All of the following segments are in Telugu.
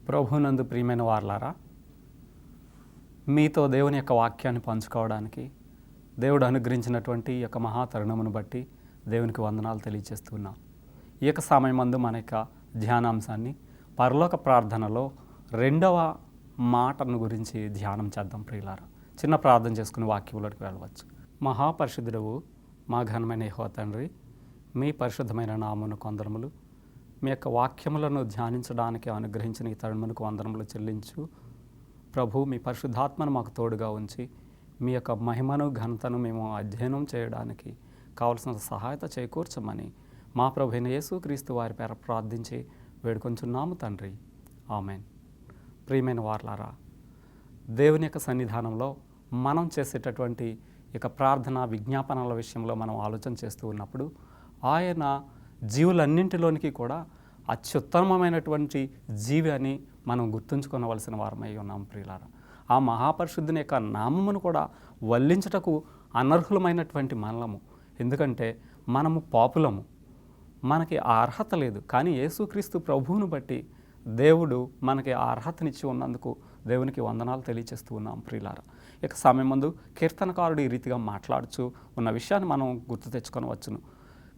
ప్రభునందు ప్రియమైన వారలారా, మీతో దేవుని యొక్క వాక్యాన్ని పంచుకోవడానికి దేవుడు అనుగ్రహించినటువంటి ఈ యొక్క మహాతరుణమును బట్టి దేవునికి వందనాలు తెలియజేస్తున్నాం. ఈ యొక్క సమయమందు మన యొక్క ధ్యానాంశాన్ని పరలోక ప్రార్థనలో రెండవ మాటను గురించి ధ్యానం చేద్దాం. ప్రియులారా, చిన్న ప్రార్థన చేసుకుని వాక్యంలోకి వెళ్ళవచ్చు. మహాపరిశుద్ధుడవు మా ఘనమైన యెహోవా తండ్రి, మీ పరిశుద్ధమైన నామమును కొందరములు, మీ యొక్క వాక్యములను ధ్యానించడానికి అనుగ్రహించిన ఈ తరుణమునకు వందనములు చెల్లించు. ప్రభు, మీ పరిశుద్ధాత్మను మాకు తోడుగా ఉంచి మీ యొక్క మహిమను ఘనతను మేము అధ్యయనం చేయడానికి కావలసిన సహాయత చేకూర్చమని మా ప్రభు అయిన యేసుక్రీస్తు వారి పేర ప్రార్థించి వేడుకొంచున్నాము తండ్రి, ఆమెన్. ప్రియమైన వారలారా, దేవుని యొక్క సన్నిధానంలో మనం చేసేటటువంటి ఇక ప్రార్థన విజ్ఞాపనల విషయంలో మనం ఆలోచన చేస్తూ ఉన్నప్పుడు ఆయన జీవులన్నింటిలోనికి కూడా అత్యుత్తమమైనటువంటి జీవి అని మనం గుర్తుంచుకోవలసిన వారమై ఉన్నాం. ప్రియులారా, ఆ మహాపరిశుద్ధుని యొక్క నామమును కూడా వల్లించుటకు అనర్హులమైనటువంటి మనలము. ఎందుకంటే మనము పాపులము, మనకి ఆ అర్హత లేదు. కానీ యేసుక్రీస్తు ప్రభువును బట్టి దేవుడు మనకి ఆ అర్హతనిచ్చి ఉన్నందుకు దేవునికి వందనాలు తెలియజేస్తూ ఉన్నాం. ప్రియులారా, ఇక సమయం ముందు కీర్తనకారుడు ఈ రీతిగా మాట్లాడుచు ఉన్న విషయాన్ని మనం గుర్తు తెచ్చుకొనవచ్చును.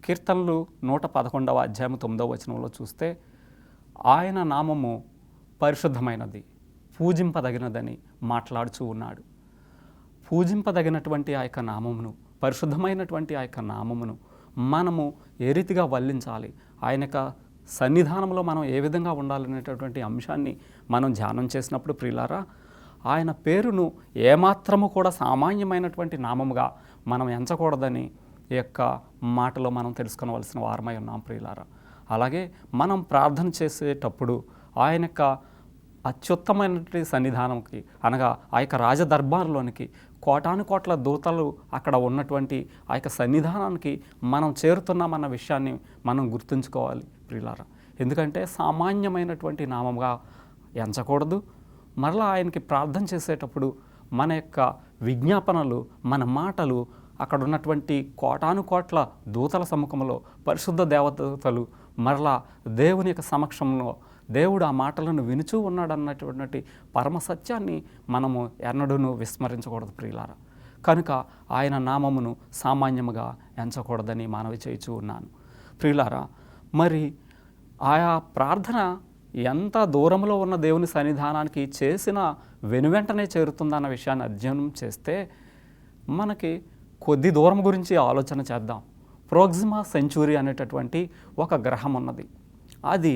కీర్తనలు 111వ అధ్యాయం 9వ వచనంలో చూస్తే, ఆయన నామము పరిశుద్ధమైనది, పూజింపదగినదని మాట్లాడుచూ ఉన్నాడు. పూజింపదగినటువంటి ఆ యొక్క నామమును, పరిశుద్ధమైనటువంటి ఆ యొక్క నామమును మనము ఏ రీతిగా వల్లించాలి, ఆయన యొక్క సన్నిధానంలో మనం ఏ విధంగా ఉండాలనేటటువంటి అంశాన్ని మనం ధ్యానం చేసినప్పుడు ప్రియులారా, ఆయన పేరును ఏమాత్రము కూడా సామాన్యమైనటువంటి నామముగా మనం ఎంచకూడదని ఈ యొక్క మాటలో మనం తెలుసుకోవలసిన వారమై ఉన్నాం. ప్రియులారా, అలాగే మనం ప్రార్థన చేసేటప్పుడు ఆయన యొక్క అత్యుత్తమైనటువంటి సన్నిధానంకి, అనగా ఆ యొక్క రాజదర్బార్లోనికి కోటాను కోట్ల దూతలు అక్కడ ఉన్నటువంటి ఆ యొక్క సన్నిధానానికి మనం చేరుతున్నామన్న విషయాన్ని మనం గుర్తుంచుకోవాలి. ప్రియులారా, ఎందుకంటే సామాన్యమైనటువంటి నామంగా ఎంచకూడదు. మరలా ఆయనకి ప్రార్థన చేసేటప్పుడు మన యొక్క విజ్ఞాపనలు, మన మాటలు అక్కడ ఉన్నటువంటి కోటాను కోట్ల దూతల సముఖంలో, పరిశుద్ధ దేవదూతలు మరలా దేవుని యొక్క సమక్షంలో దేవుడు ఆ మాటలను వినుచూ ఉన్నాడన్నటువంటి పరమ సత్యాన్ని మనము ఎన్నడూనూ విస్మరించకూడదు. ప్రియులారా, కనుక ఆయన నామమును సామాన్యముగా ఎంచకూడదని మనవి చేయుచూ ఉన్నాను. ప్రియులారా, మరి ఆయా ప్రార్థన ఎంత దూరంలో ఉన్న దేవుని సన్నిధానానికి చేసిన వెనువెంటనే చేరుతుందన్న విషయాన్ని అధ్యయనం చేస్తే మనకి కొద్ది దూరం గురించి ఆలోచన చేద్దాం. ప్రోక్సిమా సెంచురీ అనేటటువంటి ఒక గ్రహం ఉన్నది. అది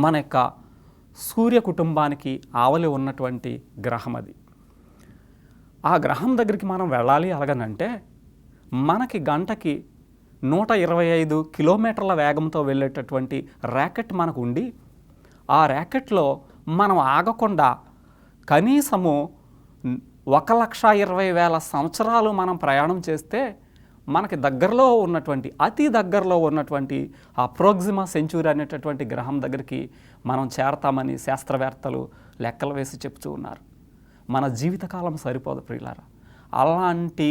మన యొక్క సూర్య కుటుంబానికి ఆవలి ఉన్నటువంటి గ్రహం. అది ఆ గ్రహం దగ్గరికి మనం వెళ్ళాలి అలాగనంటే మనకి గంటకి 125 కిలోమీటర్ల వేగంతో వెళ్ళేటటువంటి ర్యాకెట్ మనకు ఉండి, ఆ ర్యాకెట్లో మనం ఆగకుండా కనీసము 1,20,000 సంవత్సరాలు మనం ప్రయాణం చేస్తే మనకి దగ్గరలో ఉన్నటువంటి, అతి దగ్గరలో ఉన్నటువంటి ఆ ప్రోక్సిమా సెంచురీ అనేటటువంటి గ్రహం దగ్గరికి మనం చేరతామని శాస్త్రవేత్తలు లెక్కలు వేసి చెప్తూ ఉన్నారు. మన జీవితకాలం సరిపోదు ప్రియులారా. అలాంటి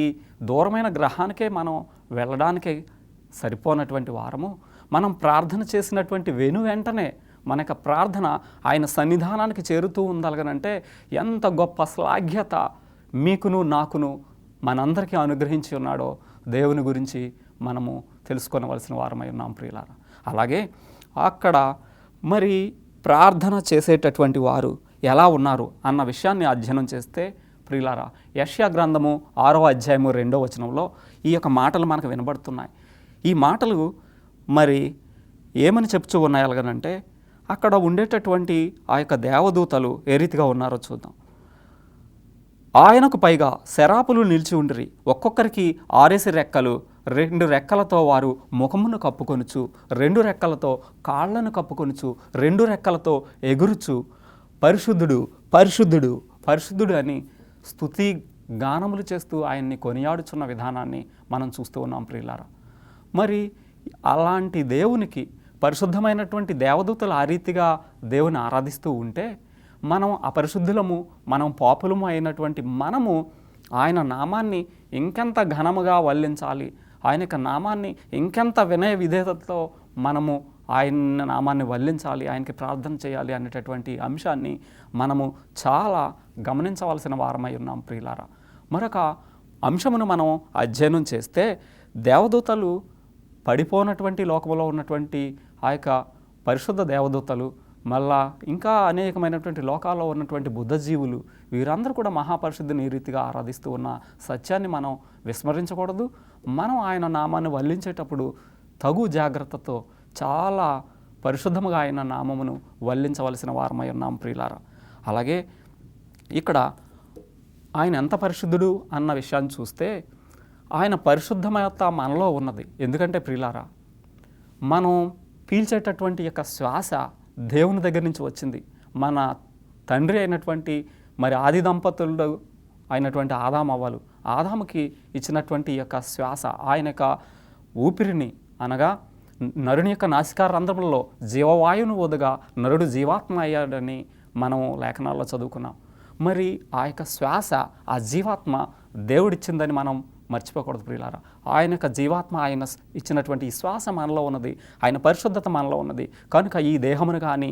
దూరమైన గ్రహానికే మనం వెళ్ళడానికే సరిపోనటువంటి వారము, మనం ప్రార్థన చేసినటువంటి వెంటనే మన యొక్క ప్రార్థన ఆయన సన్నిధానానికి చేరుతూ ఉండాలనంటే ఎంత గొప్ప శ్లాఘ్యత మీకును నాకును మనందరికీ అనుగ్రహించి ఉన్నాడో దేవుని గురించి మనము తెలుసుకోవలసిన వారమై ఉన్నాం. ప్రియులారా, అలాగే అక్కడ మరి ప్రార్థన చేసేటటువంటి వారు ఎలా ఉన్నారు అన్న విషయాన్ని అధ్యయనం చేస్తే ప్రియులారా, యెషయా గ్రంథము 6వ అధ్యాయము 2వ వచనంలో ఈ యొక్క మాటలు మనకు వినబడుతున్నాయి. ఈ మాటలు మరి ఏమని చెప్తూ ఉన్నాయి అలాగనంటే, అక్కడ ఉండేటటువంటి ఆ యొక్క దేవదూతలు ఏ రీతిగా ఉన్నారో చూద్దాం. ఆయనకు పైగా శరాపులు నిలిచి ఉండిరి, ఒక్కొక్కరికి 6 రెక్కలు, 2 రెక్కలతో వారు ముఖమును కప్పుకొనుచు, 2 రెక్కలతో కాళ్లను కప్పుకొనుచు, 2 రెక్కలతో ఎగురుచు, పరిశుద్ధుడు పరిశుద్ధుడు పరిశుద్ధుడు అని స్తుతి గానములు చేస్తూ ఆయన్ని కొనియాడుచున్న విధానాన్ని మనం చూస్తూ ఉన్నాం. ప్రియులారా, మరి అలాంటి దేవునికి పరిశుద్ధమైనటువంటి దేవదూతలు ఆ రీతిగా దేవుని ఆరాధిస్తూ ఉంటే, మనం అపరిశుద్ధులము, మనం పాపులము అయినటువంటి మనము ఆయన నామాన్ని ఇంకెంత ఘనముగా వల్లించాలి, ఆయన యొక్క నామాన్ని ఇంకెంత వినయ విధేయతతో మనము ఆయన నామాన్ని వల్లించాలి, ఆయనకి ప్రార్థన చేయాలి అనేటటువంటి అంశాన్ని మనము చాలా గమనించవలసిన వారమై ఉన్నాం ప్రియులారా. మరొక అంశమును మనం అధ్యయనం చేస్తే, దేవదూతలు పడిపోనటువంటి లోకంలో ఉన్నటువంటి ఆ యొక్క పరిశుద్ధ దేవదూతలు, మళ్ళా ఇంకా అనేకమైనటువంటి లోకాల్లో ఉన్నటువంటి బుద్ధజీవులు, వీరందరూ కూడా మహాపరిశుద్ధిని ఈ రీతిగా ఆరాధిస్తూ ఉన్న సత్యాన్ని మనం విస్మరించకూడదు. మనం ఆయన నామాన్ని వల్లించేటప్పుడు తగు జాగ్రత్తతో చాలా పరిశుద్ధముగా ఆయన నామమును వల్లించవలసిన వారమై ఉన్నాం ప్రియులారా. అలాగే ఇక్కడ ఆయన ఎంత పరిశుద్ధుడు అన్న విషయాన్ని చూస్తే, ఆయన పరిశుద్ధమత మనలో ఉన్నది. ఎందుకంటే ప్రియులారా, మనం పీల్చేటటువంటి యొక్క శ్వాస దేవుని దగ్గర నుంచి వచ్చింది. మన తండ్రి అయినటువంటి మరి ఆది దంపతులు అయినటువంటి ఆదామవ్వలు, ఆదాముకి ఇచ్చినటువంటి యొక్క శ్వాస, ఆయన యొక్క ఊపిరిని అనగా నరుని యొక్క నాసికారంధ్రములలో జీవవాయువును వదగా నరుడు జీవాత్మ అయ్యాడని మనం లేఖనాల్లో చదువుకున్నాం. మరి ఆ యొక్క శ్వాస, ఆ జీవాత్మ దేవుడిచ్చిందని మనం మర్చిపోకూడదు ప్రియులారా. ఆయన యొక్క జీవాత్మ, ఆయన ఇచ్చినటువంటి ఈ శ్వాస మనలో ఉన్నది, ఆయన పరిశుద్ధత మనలో ఉన్నది. కనుక ఈ దేహమును కానీ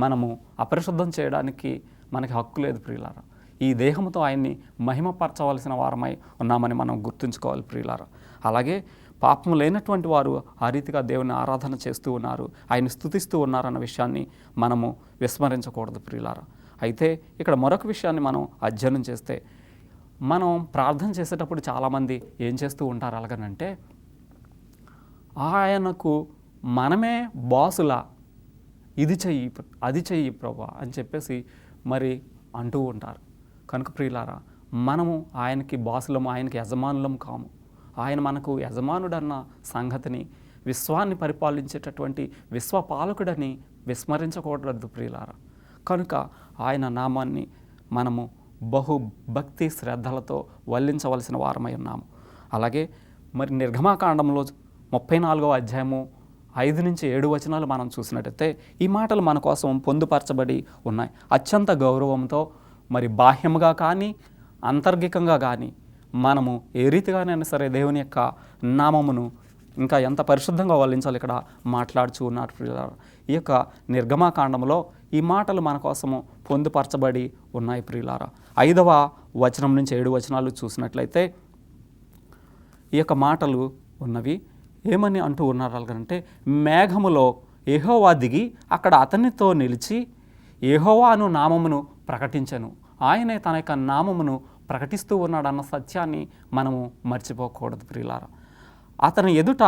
మనము అపరిశుద్ధం చేయడానికి మనకి హక్కు లేదు ప్రియులారా. ఈ దేహంతో ఆయన్ని మహిమపరచవలసిన వారమై ఉన్నామని మనం గుర్తుంచుకోవాలి ప్రియులారా. అలాగే పాపం లేనటువంటి వారు ఆ రీతిగా దేవుని ఆరాధన చేస్తూ ఉన్నారు, ఆయన స్తుతిస్తూ ఉన్నారన్న విషయాన్ని మనము విస్మరించకూడదు ప్రియులారా. అయితే ఇక్కడ మరొక విషయాన్ని మనం అధ్యయనం చేస్తే, మనం ప్రార్థన చేసేటప్పుడు చాలామంది ఏం చేస్తూ ఉంటారు అలాగనంటే, ఆయనకు మనమే బాసులా, ఇది చెయ్యి అది చెయ్యి ప్రభువా అని చెప్పేసి మరి అంటూ ఉంటారు. కనుక ప్రియులారా, మనము ఆయనకి బాసులము, ఆయనకి యజమానులం కాము. ఆయన మనకు యజమానుడన్న సంగతిని, విశ్వాన్ని పరిపాలించేటటువంటి విశ్వపాలకుడని విస్మరించకూడదు ప్రియులారా. కనుక ఆయన నామాన్ని మనము బహు భక్తి శ్రద్ధలతో వల్లించవలసిన వారమై ఉన్నాము. అలాగే మరి నిర్గమాకాండంలో 34వ అధ్యాయము 5-7 వచనాలు మనం చూసినట్టయితే ఈ మాటలు మన కోసం పొందుపరచబడి ఉన్నాయి. అత్యంత గౌరవంతో మరి బాహ్యముగా కానీ అంతర్గికంగా కానీ మనము ఏ రీతిగానైనా సరే దేవుని యొక్క నామమును ఇంకా ఎంత పరిశుద్ధంగా వల్లించాలి ఇక్కడ మాట్లాడుచూ ఉన్నారు ప్రియులారా. ఈ యొక్క నిర్గమాకాండంలో ఈ మాటలు మన కోసము పొందుపరచబడి ఉన్నాయి ప్రియులారా. 5వ వచనం నుంచి 7 వచనాలు చూసినట్లయితే ఈ యొక్క మాటలు ఉన్నవి. ఏమని అంటూ ఉన్నారు అలాగంటే, మేఘములో యెహోవా దిగి అక్కడ అతనితో నిలిచి యెహోవా అను నామమును ప్రకటించెను. ఆయనే తన యొక్క నామమును ప్రకటిస్తూ ఉన్నాడన్న సత్యాన్ని మనము మర్చిపోకూడదు ప్రియులారా. అతని ఎదుట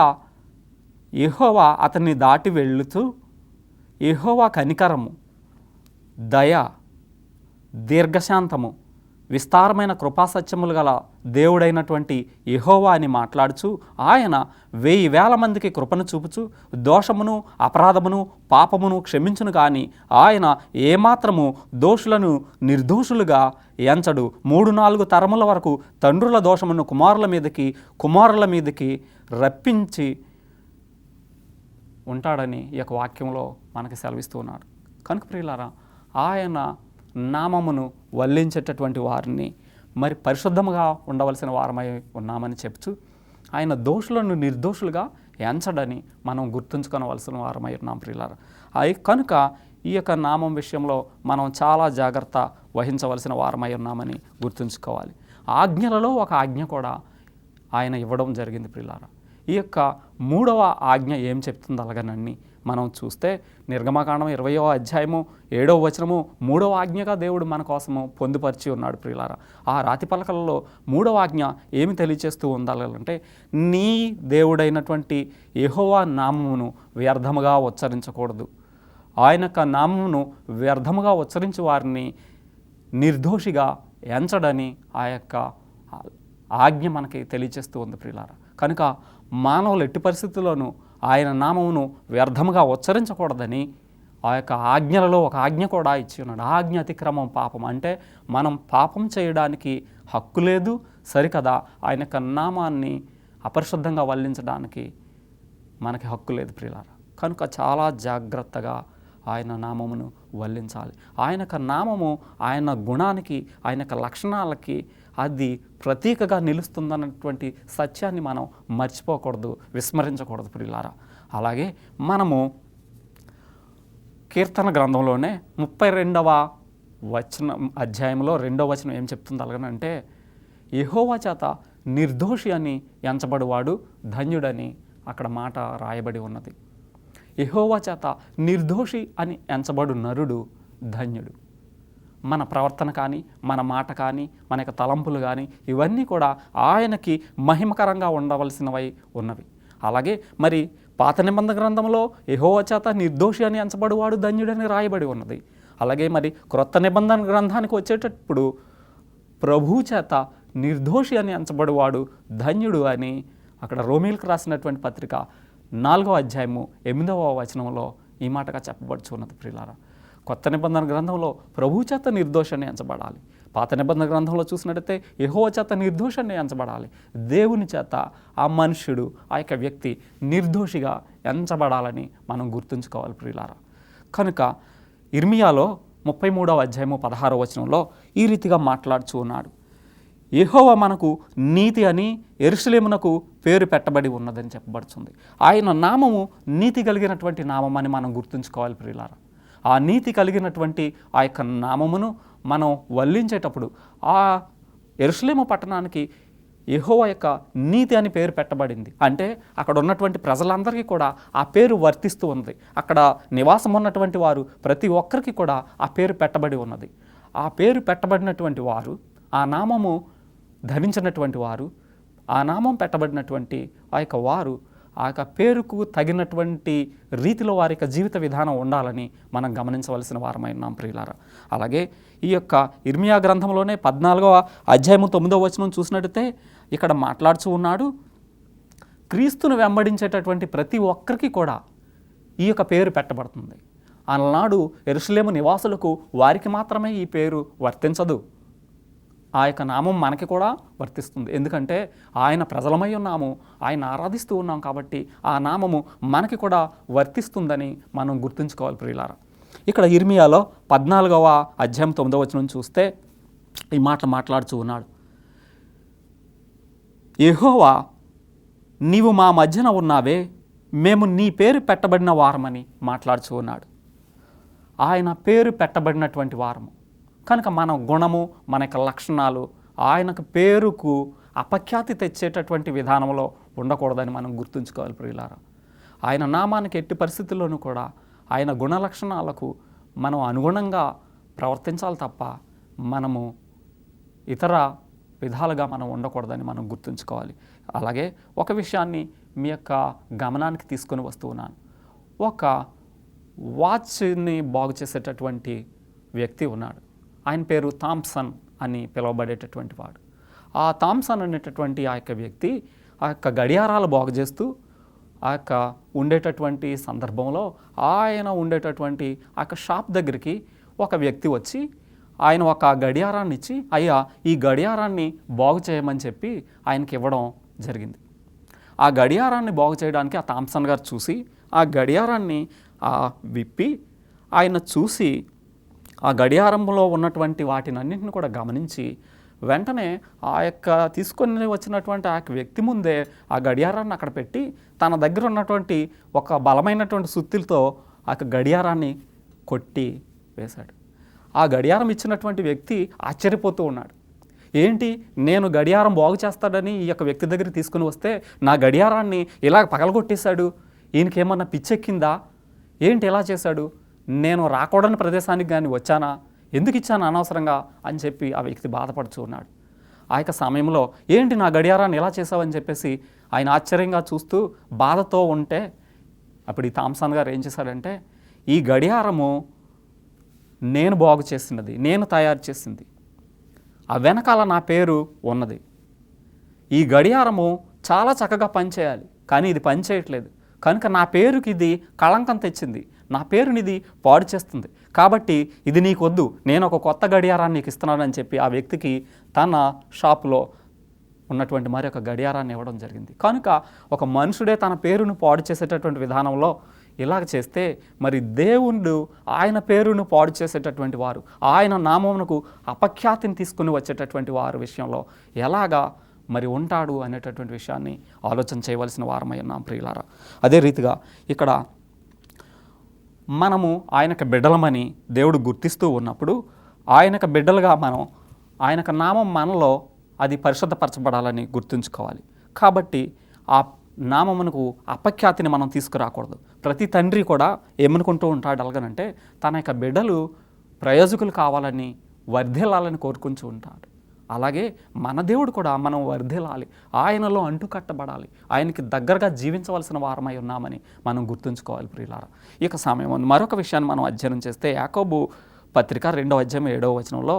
యెహోవా అతన్ని దాటి వెళ్ళుతూ, యెహోవా కనికరము, దయ, దీర్ఘశాంతము, విస్తారమైన కృపాసత్యములు గల దేవుడైనటువంటి యెహోవా అని మాట్లాడుచు, ఆయన 1000 మందికి కృపను చూపుచు దోషమును అపరాధమును పాపమును క్షమించును కానీ ఆయన ఏమాత్రము దోషులను నిర్దోషులుగా ఎంచడు. 3-4 తరముల వరకు తండ్రుల దోషమును కుమారుల మీదకి రప్పించి ఉంటాడని ఈ యొక్క వాక్యంలో మనకి సెలవిస్తూ ఉన్నాడు. కనుక ప్రియులారా, ఆయన నామమును వల్లించేటటువంటి వారిని మరి పరిశుద్ధముగా ఉండవలసిన వారమై ఉన్నామని చెప్తూ, ఆయన దోషులను నిర్దోషులుగా ఎంచడని మనం గుర్తుంచుకోవలసిన వారమై ఉన్నాం ప్రియులారా. కనుక ఈ యొక్క నామం విషయంలో మనం చాలా జాగ్రత్త వహించవలసిన వారమై ఉన్నామని గుర్తుంచుకోవాలి. ఆజ్ఞలలో ఒక ఆజ్ఞ కూడా ఆయన ఇవ్వడం జరిగింది ప్రియులారా. ఈ యొక్క 3వ ఆజ్ఞ ఏం చెప్తుంది అలాగనని మనం చూస్తే, నిర్గమకాండం 20వ అధ్యాయము 7వ వచనము 3వ ఆజ్ఞగా దేవుడు మన కోసము పొందుపరిచి ఉన్నాడు ప్రియులారా. ఆ రాతి పలకలలో 3వ ఆజ్ఞ ఏమి తెలియచేస్తూ ఉండాలంటే, నీ దేవుడైనటువంటి యెహోవా నామమును వ్యర్థముగా ఉచ్చరించకూడదు. ఆయన యొక్క నామమును వ్యర్థముగా ఉచ్చరించి వారిని నిర్దోషిగా ఎంచడని ఆ యొక్క ఆజ్ఞ మనకి తెలియచేస్తూ ఉంది ప్రియులారా. కనుక మానవులు ఎట్టి పరిస్థితుల్లోనూ ఆయన నామమును వ్యర్థముగా ఉచ్చరించకూడదని ఆ యొక్క ఆజ్ఞలలో ఒక ఆజ్ఞ కూడా ఇచ్చి ఉన్నాడు. ఆజ్ఞ అతిక్రమం పాపం, అంటే మనం పాపం చేయడానికి హక్కు లేదు సరికదా, ఆయన యొక్క నామాన్ని అపరిశుద్ధంగా వల్లించడానికి మనకి హక్కు లేదు ప్రియులారా. కనుక చాలా జాగ్రత్తగా ఆయన నామమును వల్లించాలి. ఆయన యొక్క నామము ఆయన గుణానికి, ఆయన యొక్క లక్షణాలకి అది ప్రతీకగా నిలుస్తుందన్నటువంటి సత్యాన్ని మనం మర్చిపోకూడదు, విస్మరించకూడదు ప్రియులారా. అలాగే మనము కీర్తన గ్రంథంలోనే 32వ అధ్యాయంలో 2వ వచనం ఏం చెప్తుంది అలాగనంటే, యెహోవా చేత నిర్దోషి అని ఎంచబడువాడు ధన్యుడని అక్కడ మాట రాయబడి ఉన్నది. యెహోవా చేత నిర్దోషి అని ఎంచబడు నరుడు ధన్యుడు. మన ప్రవర్తన కానీ, మన మాట కానీ, మన యొక్క తలంపులు కానీ ఇవన్నీ కూడా ఆయనకి మహిమకరంగా ఉండవలసినవై ఉన్నవి. అలాగే మరి పాత నిబంధన గ్రంథంలో యెహోవా చేత నిర్దోషి అని ఎంచబడువాడు ధన్యుడని రాయబడి ఉన్నది. అలాగే మరి క్రొత్త నిబంధన గ్రంథానికి వచ్చేటప్పుడు ప్రభువు చేత నిర్దోషి అని ఎంచబడువాడు ధన్యుడు అని అక్కడ రోమీలకు రాసినటువంటి పత్రిక 4వ అధ్యాయము 8వ వచనంలో ఈ మాటగా చెప్పబడుచున్నది. ప్రియులారా, కొత్త నిబంధన గ్రంథంలో ప్రభువు చేత నిర్దోషాన్ని ఎంచబడాలి. పాత నిబంధన గ్రంథంలో చూసినట్టయితే యెహోవా చేత నిర్దోషాన్ని ఎంచబడాలి. దేవుని చేత ఆ మనుష్యుడు, ఆ యొక్క వ్యక్తి నిర్దోషిగా ఎంచబడాలని మనం గుర్తుంచుకోవాలి ప్రియులారా. కనుక ఇర్మియాలో 33వ అధ్యాయము 16వ వచనంలో ఈ రీతిగా మాట్లాడుచూ ఉన్నాడు. యెహోవా మనకు నీతి అని యెరూషలేమునకు పేరు పెట్టబడి ఉన్నదని చెప్పబడుతుంది. ఆయన నామము నీతి కలిగినటువంటి నామం అని మనం గుర్తుంచుకోవాలి ప్రియులారా. ఆ నీతి కలిగినటువంటి ఆ యొక్క నామమును మనం వల్లించేటప్పుడు ఆ యెరూషలేము పట్టణానికి యెహోవా యొక్క నీతి అని పేరు పెట్టబడింది. అంటే అక్కడ ఉన్నటువంటి ప్రజలందరికీ కూడా ఆ పేరు వర్తిస్తూ ఉంది. అక్కడ నివాసం ఉన్నటువంటి వారు ప్రతి ఒక్కరికి కూడా ఆ పేరు పెట్టబడి ఉన్నది. ఆ పేరు పెట్టబడినటువంటి వారు, ఆ నామము ధరించినటువంటి వారు, ఆ నామం పెట్టబడినటువంటి ఆ యొక్క వారు ఆ యొక్క పేరుకు తగినటువంటి రీతిలో వారి యొక్క జీవిత విధానం ఉండాలని మనం గమనించవలసిన వారమై ఉన్నాం ప్రియులారా. అలాగే ఈ యొక్క ఇర్మియా గ్రంథంలోనే 14వ అధ్యాయము 9వ వచనం చూసినట్టయితే ఇక్కడ మాట్లాడుతూ ఉన్నాడు, క్రీస్తును వెంబడించేటటువంటి ప్రతి ఒక్కరికి కూడా ఈ యొక్క పేరు పెట్టబడుతుంది. ఆనాడు యెరూషలేము నివాసులకు వారికి మాత్రమే ఈ పేరు వర్తించదు, ఆ యొక్క నామం మనకి కూడా వర్తిస్తుంది. ఎందుకంటే ఆయన ప్రజలమై ఉన్నాము, ఆయన ఆరాధిస్తూ ఉన్నాం కాబట్టి ఆ నామము మనకి కూడా వర్తిస్తుందని మనం గుర్తుంచుకోవాలి ప్రియులారా. ఇక్కడ ఇర్మియాలో 14వ అధ్యాయం 9వ వచనం చూస్తే ఈ మాటలు మాట్లాడుతూ ఉన్నాడు. యెహోవా, నీవు మా మధ్యన ఉన్నావే, మేము నీ పేరు పెట్టబడిన వారమని మాట్లాడుతూ ఉన్నాడు. ఆయన పేరు పెట్టబడినటువంటి వారము కనుక మన గుణము, మన యొక్క లక్షణాలు ఆయనకు పేరుకు అపఖ్యాతి తెచ్చేటటువంటి విధానంలో ఉండకూడదని మనం గుర్తుంచుకోవాలి ప్రియులారా. ఆయన నామానికి ఎట్టి పరిస్థితుల్లోనూ కూడా ఆయన గుణ లక్షణాలకు మనం అనుగుణంగా ప్రవర్తించాలి తప్ప మనము ఇతర విధాలుగా మనం ఉండకూడదని మనం గుర్తుంచుకోవాలి. అలాగే ఒక విషయాన్ని మీ యొక్క గమనానికి తీసుకొని వస్తూ ఉన్నాను. ఒక వాచ్ని బాగు చేసేటటువంటి వ్యక్తి ఉన్నాడు. ఆయన పేరు థామ్సన్ అని పిలువబడేటటువంటి వాడు. ఆ థామ్సన్ అనేటటువంటి ఆ యొక్క వ్యక్తి ఆ యొక్క గడియారాలు బాగు చేస్తూ ఆ యొక్క ఉండేటటువంటి సందర్భంలో ఆయన ఉండేటటువంటి ఆ యొక్క షాప్ దగ్గరికి ఒక వ్యక్తి వచ్చి ఆయన ఒక గడియారాన్ని ఇచ్చి, అయ్యా ఈ గడియారాన్ని బాగు చేయమని చెప్పి ఆయనకి ఇవ్వడం జరిగింది. ఆ గడియారాన్ని బాగు చేయడానికి ఆ థామ్సన్ గారు చూసి ఆ గడియారాన్ని విప్పి ఆయన చూసి ఆ గడియారంలో ఉన్నటువంటి వాటినన్నింటిని కూడా గమనించి వెంటనే ఆ యొక్క తీసుకొని వచ్చినటువంటి ఆ యొక్క వ్యక్తి ముందే ఆ గడియారాన్ని అక్కడ పెట్టి తన దగ్గర ఉన్నటువంటి ఒక బలమైనటువంటి సుత్తిలతో ఆ యొక్క గడియారాన్ని కొట్టి వేశాడు. ఆ గడియారం ఇచ్చినటువంటి వ్యక్తి ఆశ్చర్యపోతూ ఉన్నాడు. ఏంటి, నేను గడియారం బాగు చేస్తాడని ఈ యొక్క వ్యక్తి దగ్గర తీసుకుని వస్తే నా గడియారాన్ని ఇలా పగలగొట్టేశాడు, ఈయనకేమన్నా పిచ్చెక్కిందా, ఏంటి ఎలా చేశాడు, నేను రాకూడని ప్రదేశానికి కానీ వచ్చానా, ఎందుకు ఇచ్చాను అనవసరంగా అని చెప్పి ఆ వ్యక్తి బాధపడుతూ ఉన్నాడు. ఆ యొక్క సమయంలో ఏంటి నా గడియారాన్ని ఎలా చేసావని చెప్పేసి ఆయన ఆశ్చర్యంగా చూస్తూ బాధతో ఉంటే అప్పుడు ఈ థామ్సన్ గారు ఏం చేశాడంటే, ఈ గడియారము నేను బాగు చేసినది, నేను తయారు చేసింది, ఆ వెనకాల నా పేరు ఉన్నది, ఈ గడియారము చాలా చక్కగా పనిచేయాలి కానీ ఇది పనిచేయట్లేదు, కనుక నా పేరుకి ఇది కళంకం తెచ్చింది, నా పేరుని ఇది పాడు చేస్తుంది, కాబట్టి ఇది నీకు వద్దు, నేను ఒక కొత్త గడియారాన్ని నీకు ఇస్తున్నానని చెప్పి ఆ వ్యక్తికి తన షాపులో ఉన్నటువంటి మరి ఒక గడియారాన్ని ఇవ్వడం జరిగింది. కనుక ఒక మనుషుడే తన పేరును పాడు చేసేటటువంటి విధానంలో ఇలాగ చేస్తే మరి దేవుడు ఆయన పేరును పాడు చేసేటటువంటి వారు, ఆయన నామమునకు అపఖ్యాతిని తీసుకుని వచ్చేటటువంటి వారి విషయంలో ఎలాగా మరి ఉంటాడు అనేటటువంటి విషయాన్ని ఆలోచన చేయవలసిన వారమై ఉన్నాం ప్రియులారా. అదే రీతిగా ఇక్కడ మనము ఆయనకు బిడ్డలమని దేవుడు గుర్తిస్తూ ఉన్నప్పుడు ఆయనకు బిడ్డలుగా మనం ఆయనకు నామం మనలో అది పరిశుద్ధపరచబడాలని గుర్తుంచుకోవాలి. కాబట్టి ఆ నామమునకు అపఖ్యాతిని మనం తీసుకురాకూడదు. ప్రతి తండ్రి కూడా ఏమనుకుంటూ ఉంటాడు అలాగనంటే తన యొక్క బిడ్డలు ప్రయోజకులు కావాలని వర్ధిల్లాలని కోరుకుంటూ ఉంటాడు. అలాగే మన దేవుడు కూడా మనం వర్ధిల్లాలి, ఆయనలో అంటుకట్టబడాలి, ఆయనకి దగ్గరగా జీవించవలసిన వారమై ఉన్నామని మనం గుర్తుంచుకోవాలి ప్రియులారా. ఇక సమయం ఉంది. మరొక విషయాన్ని మనం అధ్యయనం చేస్తే యాకోబు పత్రిక 2వ అధ్యాయం 7వ వచనంలో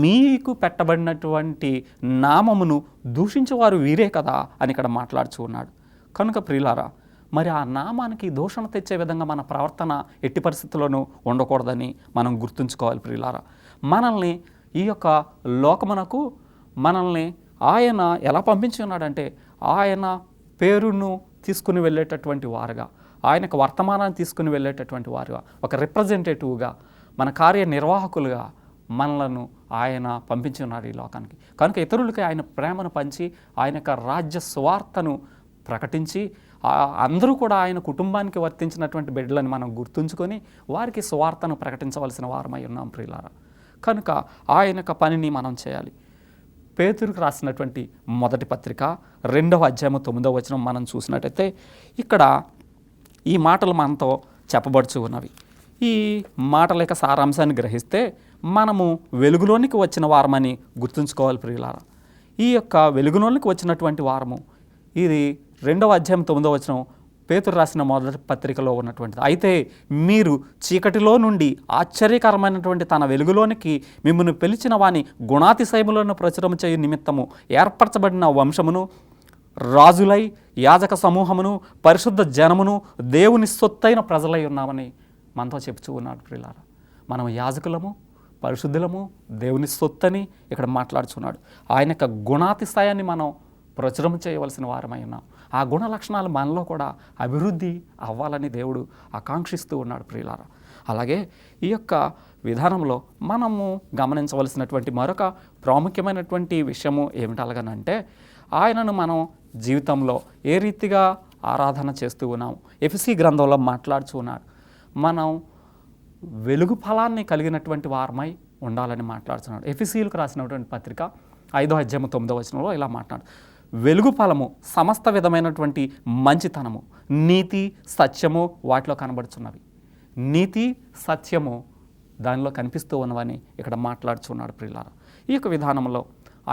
మీకు పెట్టబడినటువంటి నామమును దూషించేవారు వీరే కదా అని ఇక్కడ మాట్లాడుతూ ఉన్నాడు. కనుక ప్రియులారా, మరి ఆ నామానికి దూషణ తెచ్చే విధంగా మన ప్రవర్తన ఎట్టి పరిస్థితుల్లోనూ ఉండకూడదని మనం గుర్తుంచుకోవాలి ప్రియులారా. మనల్ని ఈ యొక్క లోకమునకు మనల్ని ఆయన ఎలా పంపించి ఉన్నాడంటే ఆయన పేరును తీసుకుని వెళ్ళేటటువంటి వారుగా, ఆయనకు వర్తమానాన్ని తీసుకుని వెళ్ళేటటువంటి వారుగా, ఒక రిప్రజెంటేటివ్గా, మన కార్యనిర్వాహకులుగా మనలను ఆయన పంపించి ఉన్నారు ఈ లోకానికి. కనుక ఇతరులకి ఆయన ప్రేమను పంచి ఆయన యొక్క రాజ్య సువార్తను ప్రకటించి అందరూ కూడా ఆయన కుటుంబానికి వర్తించినటువంటి బిడ్డలని మనం గుర్తుంచుకొని వారికి సువార్తను ప్రకటించవలసిన వారమై ఉన్నాం ప్రియులారా. కనుక ఆయన యొక్క పనిని మనం చేయాలి. పేతురుకు రాసినటువంటి మొదటి పత్రిక 2వ అధ్యాయం 9వ వచనం మనం చూసినట్టయితే ఇక్కడ ఈ మాటలు మనతో చెప్పబడుచు ఉన్నవి. ఈ మాటల యొక్క సారాంశాన్ని గ్రహిస్తే మనము వెలుగులోనికి వచ్చిన వారమని గుర్తుంచుకోవాలి ప్రియులారా. ఈ యొక్క వెలుగులోనికి వచ్చినటువంటి వారము ఇది 2వ అధ్యాయం 9వ వచనం పేతురు రాసిన మొదటి పత్రికలో ఉన్నటువంటిది. అయితే మీరు చీకటిలో నుండి ఆశ్చర్యకరమైనటువంటి తన వెలుగులోనికి మిమ్మల్ని పిలిచిన వాని గుణాతిశయములను ప్రచురం చేయు నిమిత్తము ఏర్పరచబడిన వంశమును, రాజులై యాజక సమూహమును, పరిశుద్ధ జనమును, దేవుని సొత్తైన ప్రజలై ఉన్నామని మనతో చెప్తూ ఉన్నాడు ప్రియులారా. మనం యాజకులము, పరిశుద్ధులము, దేవుని సొత్తని ఇక్కడ మాట్లాడుచున్నాడు. ఆయన యొక్క గుణాతిశయాన్ని మనం ప్రచురం చేయవలసిన వారమై ఉన్నాం. ఆ గుణ లక్షణాలు మనలో కూడా అభివృద్ధి అవ్వాలని దేవుడు ఆకాంక్షిస్తూ ఉన్నాడు ప్రియులారా. అలాగే ఈ యొక్క విధానంలో మనము గమనించవలసినటువంటి మరొక ప్రాముఖ్యమైనటువంటి విషయము ఏమిటలగనంటే ఆయనను మనం జీవితంలో ఏ రీతిగా ఆరాధన చేస్తూ ఉన్నాము. ఎఫెసీ గ్రంథంలో మాట్లాడుతూ ఉన్నాడు మనం వెలుగు ఫలాన్ని కలిగినటువంటి వారమై ఉండాలని మాట్లాడుతున్నాడు. ఎఫెసీలకు రాసినటువంటి పత్రిక 5వ అధ్యాయం 9వ వచనంలో ఇలా మాట్లాడు. వెలుగు ఫలము సమస్త విధమైనటువంటి మంచితనము, నీతి, సత్యము వాటిలో కనబడుచున్నవి. నీతి, సత్యము దానిలో కనిపిస్తూ ఉన్నవని ఇక్కడ మాట్లాడుచున్నాడు ప్రియులారా. ఈ యొక్క విధానంలో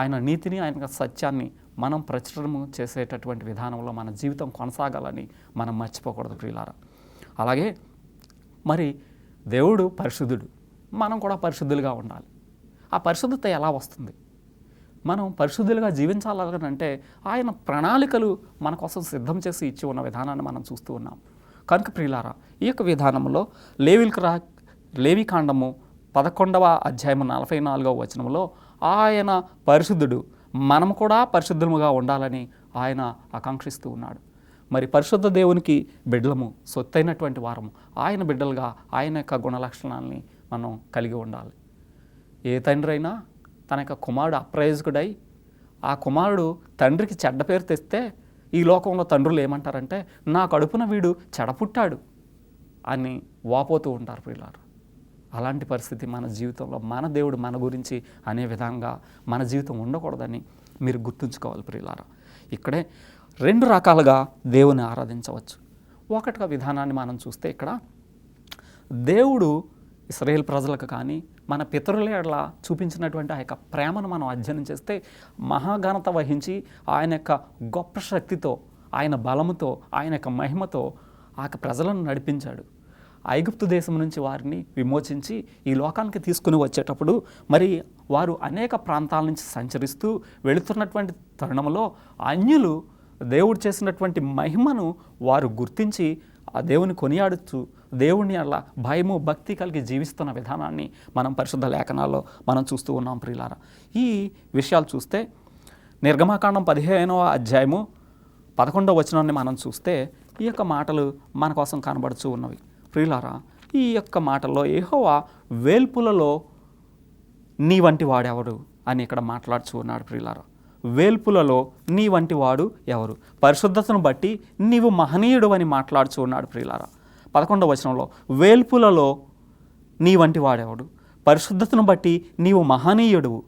ఆయన నీతిని, ఆయన సత్యాన్ని మనం ప్రచురము చేసేటటువంటి విధానంలో మన జీవితం కొనసాగాలని మనం మర్చిపోకూడదు ప్రియులారా. అలాగే మరి దేవుడు పరిశుద్ధుడు, మనం కూడా పరిశుద్ధులుగా ఉండాలి. ఆ పరిశుద్ధత ఎలా వస్తుంది? మనం పరిశుద్ధులుగా జీవించాలంటే ఆయన ప్రణాళికలు మన కోసం సిద్ధం చేసి ఇచ్చి ఉన్న విధానాన్ని మనం చూస్తూ ఉన్నాం. కనుక ప్రియులారా, ఈ యొక్క విధానంలో లేవికాండము 11వ అధ్యాయం 44వ వచనంలో ఆయన పరిశుద్ధుడు, మనం కూడా పరిశుద్ధముగా ఉండాలని ఆయన ఆకాంక్షిస్తూ ఉన్నాడు. మరి పరిశుద్ధ దేవునికి బిడ్డలము, సొత్తైనటువంటి వారము, ఆయన బిడ్డలుగా ఆయన యొక్క గుణలక్షణాలని మనం కలిగి ఉండాలి. ఏ తండ్రి అయినా తన యొక్క కుమారుడు అప్రయోజకుడై ఆ కుమారుడు తండ్రికి చెడ్డ పేరు తెస్తే ఈ లోకంలో తండ్రులు ఏమంటారంటే నా కడుపున వీడు చెడపుట్టాడు అని వాపోతూ ఉంటారు ప్రియులారు. అలాంటి పరిస్థితి మన జీవితంలో మన దేవుడు మన గురించి అనే విధంగా మన జీవితం ఉండకూడదని మీరు గుర్తుంచుకోవాలి ప్రియులారా. ఇక్కడే 2 రకాలుగా దేవుని ఆరాధించవచ్చు. ఒకటిగా విధానాన్ని మనం చూస్తే ఇక్కడ దేవుడు ఇశ్రాయేల్ ప్రజలకు కానీ మన పితరుల ఎడల చూపించినటువంటి ఆ యొక్క ప్రేమను మనం అధ్యయనం చేస్తే మహాఘనత వహించి ఆయన యొక్క గొప్ప శక్తితో, ఆయన బలముతో, ఆయన యొక్క మహిమతో ఆ యొక్క ప్రజలను నడిపించాడు. ఐగుప్తు దేశం నుంచి వారిని విమోచించి ఈ లోకానికి తీసుకుని వచ్చేటప్పుడు మరి వారు అనేక ప్రాంతాల నుంచి సంచరిస్తూ వెళుతున్నటువంటి తరుణంలో అన్యులు దేవుడు చేసినటువంటి మహిమను వారు గుర్తించి ఆ దేవుని కొనియాడుతూ దేవుని అలా భయము, భక్తి కలిగి జీవిస్తున్న విధానాన్ని మనం పరిశుద్ధ లేఖనాల్లో మనం చూస్తూ ఉన్నాం ప్రియులారా. ఈ విషయాలు చూస్తే నిర్గమకాండం 15వ అధ్యాయము 11వ వచనాన్ని మనం చూస్తే ఈ యొక్క మాటలు మన కోసం కనబడుతూ ఉన్నవి ప్రియులారా. ఈ యొక్క మాటల్లో యెహోవా వేల్పులలో నీ వంటి వాడెవరు అని ఇక్కడ మాట్లాడుతూ ఉన్నాడు ప్రియులారా. వేల్పులలో నీ వంటి వాడు ఎవరు? పరిశుద్ధతను బట్టి నీవు మహనీయుడు అని మాట్లాడుతూ ఉన్నాడు ప్రియులారా. 11వ వచనంలో, వేల్పులలో నీ వంటి వాడెవడు, పరిశుద్ధతను బట్టి నీవు మహనీయుడువు,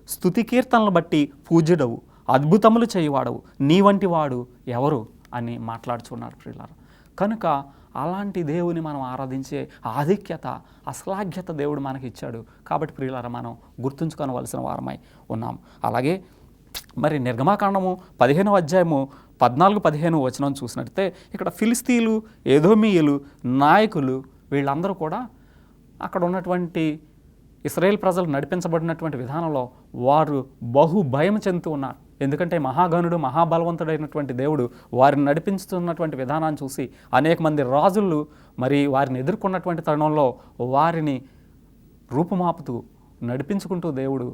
స్తుతి కీర్తనలు బట్టి పూజ్యుడవు, అద్భుతములు చేయువాడవు, నీ వంటి వాడు ఎవరు అని మాట్లాడుచున్నారు ప్రియులారా. కనుక అలాంటి దేవుని మనం ఆరాధించే ఆధిక్యత, అశ్లాఘ్యత దేవుడు మనకి ఇచ్చాడు. కాబట్టి ప్రియులారా, మనం గుర్తుంచుకోవలసిన వారమై ఉన్నాం. అలాగే మరి నిర్గమాకాండము 15వ అధ్యాయము 14-15 వచనం చూసినట్లయితే, ఇక్కడ ఫిలిస్తీయులు, ఎదోమీయులు నాయకులు వీళ్ళందరూ కూడా అక్కడ ఉన్నటువంటి ఇశ్రాయేల్ ప్రజలు నడిపించబడినటువంటి విధానంలో వారు బహు భయం చెందుతూ ఉన్నారు. ఎందుకంటే మహాగణుడు, మహాబలవంతుడైనటువంటి దేవుడు వారిని నడిపిస్తున్నటువంటి విధానాన్ని చూసి అనేక మంది రాజులు మరి వారిని ఎదుర్కొన్నటువంటి తరుణంలో వారిని రూపుమాపుతూ నడిపించుకుంటూ దేవుడు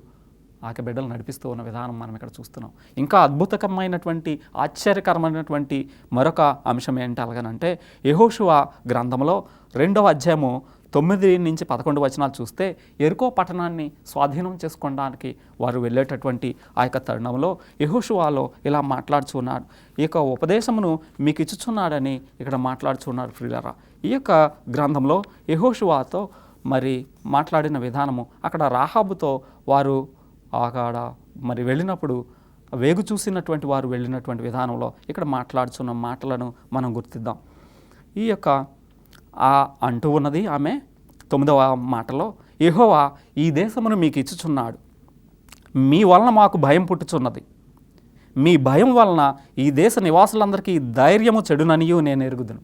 ఆకి బిడ్డలు నడిపిస్తూ ఉన్న విధానం మనం ఇక్కడ చూస్తున్నాం. ఇంకా అద్భుతకరమైనటువంటి ఆశ్చర్యకరమైనటువంటి మరొక అంశం ఏంటి అలాగనంటే, యెహోషువ గ్రంథంలో 2వ అధ్యాయము 9-11 వచనాలు చూస్తే, యెరికో పట్టణాన్ని స్వాధీనం చేసుకోవడానికి వారు వెళ్ళేటటువంటి ఆ యొక్క తరుణంలో యెహోషువలో ఇలా మాట్లాడుచున్నాడు. ఈ యొక్క ఉపదేశమును మీకు ఇచ్చుచున్నాడని ఇక్కడ మాట్లాడుచున్నారు ప్రియులారా. ఈ యొక్క గ్రంథంలో యెహోషువతో మరి మాట్లాడిన విధానము, అక్కడ రాహాబుతో వారు అక్కడ మరి వెళ్ళినప్పుడు వేగు చూసినటువంటి వారు వెళ్ళినటువంటి విధానంలో ఇక్కడ మాట్లాడుచున్న మాటలను మనం గుర్తిద్దాం. ఈ యొక్క అంటూ ఉన్నది ఆమె 9వ మాటలో, యెహోవా ఈ దేశమును మీకు ఇచ్చుచున్నాడు, మీ వలన మాకు భయం పుట్టుచున్నది, మీ భయం వలన ఈ దేశ నివాసులందరికీ ధైర్యము చెడుననియు నేను ఎరుగుదును.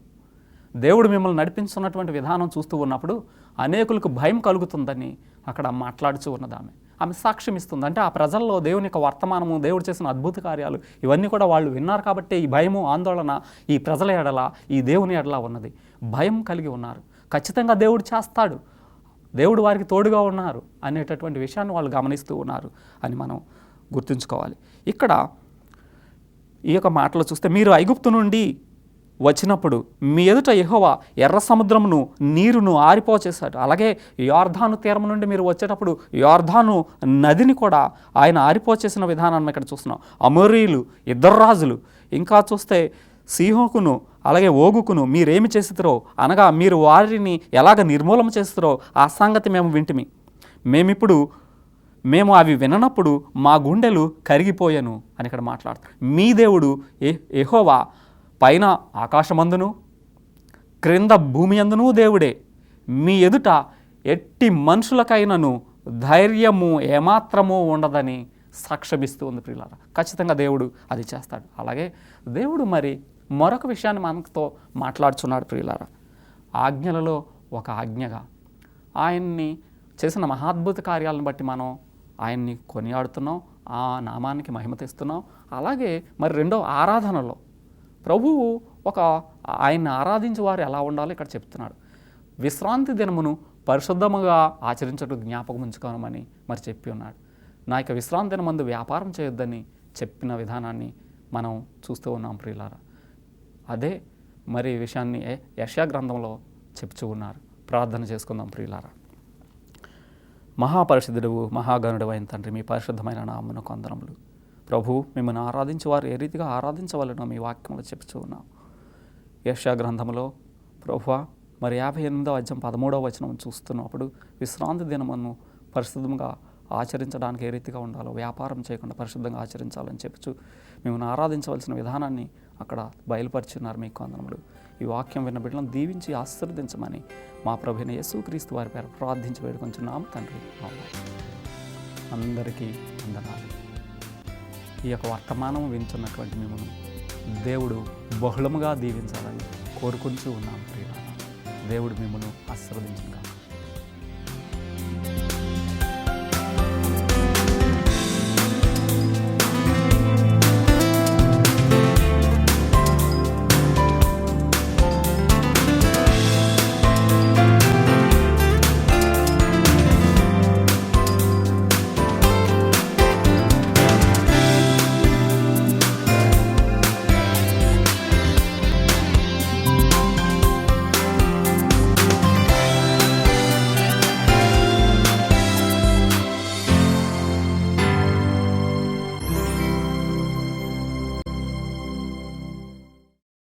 దేవుడు మిమ్మల్ని నడిపించున్నటువంటి విధానం చూస్తూ ఉన్నప్పుడు అనేకులకు భయం కలుగుతుందని అక్కడ మాట్లాడుచూ ఉన్నది ఆమె సాక్ష్యం ఇస్తుంది. అంటే ఆ ప్రజల్లో దేవుని యొక్క వర్తమానము, దేవుడు చేసిన అద్భుత కార్యాలు ఇవన్నీ కూడా వాళ్ళు విన్నారు కాబట్టి ఈ భయము, ఆందోళన ఈ ప్రజల ఎడల, ఈ దేవుని ఎడల ఉన్నది. భయం కలిగి ఉన్నారు. ఖచ్చితంగా దేవుడు చేస్తాడు, దేవుడు వారికి తోడుగా ఉన్నారు అనేటటువంటి విషయాన్ని వాళ్ళు గమనిస్తూ ఉన్నారు అని మనం గుర్తుంచుకోవాలి. ఇక్కడ ఈ యొక్క మాటలు చూస్తే, మీరు ఐగుప్తు నుండి వచ్చినప్పుడు మీ ఎదుట యెహోవా ఎర్ర సముద్రమును నీరును ఆరిపోచేశాడు. అలాగే యోర్దాను తీరం నుండి మీరు వచ్చేటప్పుడు యోర్దాను నదిని కూడా ఆయన ఆరిపోచేసిన విధానాన్ని ఇక్కడ చూస్తున్నాం. అమోరీయులు, ఇద్దరు రాజులు, ఇంకా చూస్తే సీహోకును అలాగే ఓగుకును మీరేమి చేస్తారో, అనగా మీరు వారిని ఎలాగ నిర్మూలన చేస్తారో ఆ సంగతి మేము వింటిమి. మేము అవి విననప్పుడు మా గుండెలు కరిగిపోయాను అని ఇక్కడ మాట్లాడతారు. మీ దేవుడు యెహోవా పైన ఆకాశమందును క్రింద భూమి అందును దేవుడే. మీ ఎదుట ఎట్టి మనుషులకైనను ధైర్యము ఏమాత్రము ఉండదని సాక్ష్యమిస్తూ ఉంది ప్రియులారా. ఖచ్చితంగా దేవుడు అది చేస్తాడు. అలాగే దేవుడు మరి మరొక విషయాన్ని మనతో మాట్లాడుచున్నాడు ప్రియులారా. ఆజ్ఞలలో ఒక ఆజ్ఞగా ఆయన్ని చేసిన మహాద్భుత కార్యాలను బట్టి మనం ఆయన్ని కొనియాడుతున్నాం, ఆ నామానికి మహిమ తెస్తున్నాం. అలాగే మరి రెండో ఆరాధనలో ప్రభువు ఆయన్ని ఆరాధించే వారు ఎలా ఉండాలో ఇక్కడ చెప్తున్నాడు. విశ్రాంతి దినమును పరిశుద్ధముగా ఆచరించడం జ్ఞాపకం ఉంచుకోనమని మరి చెప్పి ఉన్నాడు. నా యొక్క విశ్రాంతి దినమందు వ్యాపారం చేయొద్దని చెప్పిన విధానాన్ని మనం చూస్తూ ఉన్నాం ప్రియులారా. అదే మరి విషయాన్ని యెషయా గ్రంథంలో చెప్తూ ఉన్నారు. ప్రార్థన చేసుకుందాం ప్రియులారా. మహాపరిశుద్ధుడు, మహాగణుడు అయిన తండ్రి, మీ పరిశుద్ధమైన నామమునకు వందనములు. ప్రభు, మిమ్మల్ని ఆరాధించే వారు ఏ రీతిగా ఆరాధించవలనో మీ వాక్యంలో చెప్తూ ఉన్నాం. యెషయా గ్రంథంలో ప్రభువా మరి 58వ అధ్యాయం 13వ వచనం చూస్తున్నప్పుడు విశ్రాంతి దినమును పరిశుద్ధంగా ఆచరించడానికి ఏ రీతిగా ఉండాలో, వ్యాపారం చేయకుండా పరిశుద్ధంగా ఆచరించాలని చెప్పుచు మిమ్మల్ని ఆరాధించవలసిన విధానాన్ని అక్కడ బయలుపరిచున్నారు. మీకు వందనములు. ఈ వాక్యం విన్న బిడ్డలను దీవించి ఆశీర్వదించమని మా ప్రభువైన యేసుక్రీస్తు వారి పేరు ప్రార్థించి వేడుకొంచున్నాం తండ్రి. అందరికీ వందనాలు. ఈ యొక్క వర్తమానం వింటున్నటువంటి మిమ్మల్ని దేవుడు బహుళముగా దీవించాలని కోరుకుంటూ ఉన్నాం ప్రియులారా. దేవుడు మిమ్మల్ని ఆశీర్వదించుగాక.